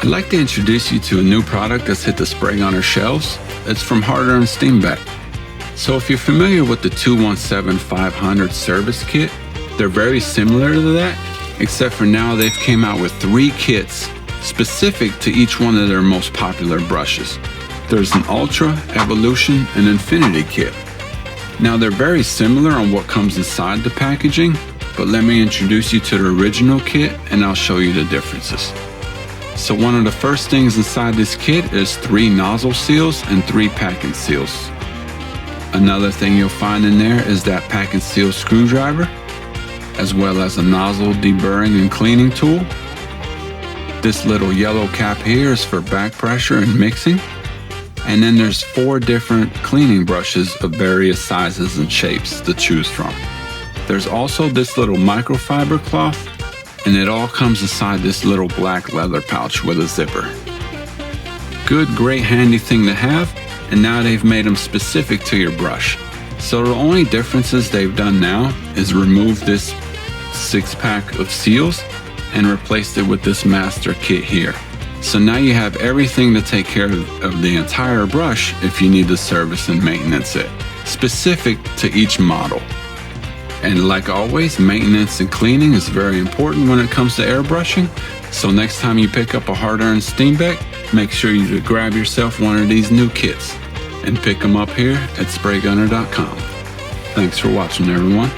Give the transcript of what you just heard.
like to introduce you to a new product that's hit the spray gunner shelves. It's from Harder and Steenbeck. So if you're familiar with the 217-500 service kit, they're very similar to that, except for now they've came out with 3 kits specific to each one of their most popular brushes. There's an Ultra, Evolution, and Infinity kit. Now they're very similar on what comes inside the packaging, but let me introduce you to the original kit and I'll show you the differences. So one of the first things inside this kit is 3 nozzle seals and 3 pack and seals. Another thing you'll find in there is that pack and seal screwdriver, as well as a nozzle deburring and cleaning tool. This little yellow cap here is for back pressure and mixing. And then there's 4 different cleaning brushes of various sizes and shapes to choose from. There's also this little microfiber cloth, and it all comes inside this little black leather pouch with a zipper. Good, great, handy thing to have, and now they've made them specific to your brush. So the only differences they've done now is remove this 6-pack of seals and replaced it with this master kit here. So now you have everything to take care of the entire brush if you need to service and maintenance it, specific to each model. And like always, maintenance and cleaning is very important when it comes to airbrushing. So next time you pick up a Harder and Steenbeck, make sure you grab yourself one of these new kits and pick them up here at spraygunner.com. Thanks for watching, everyone.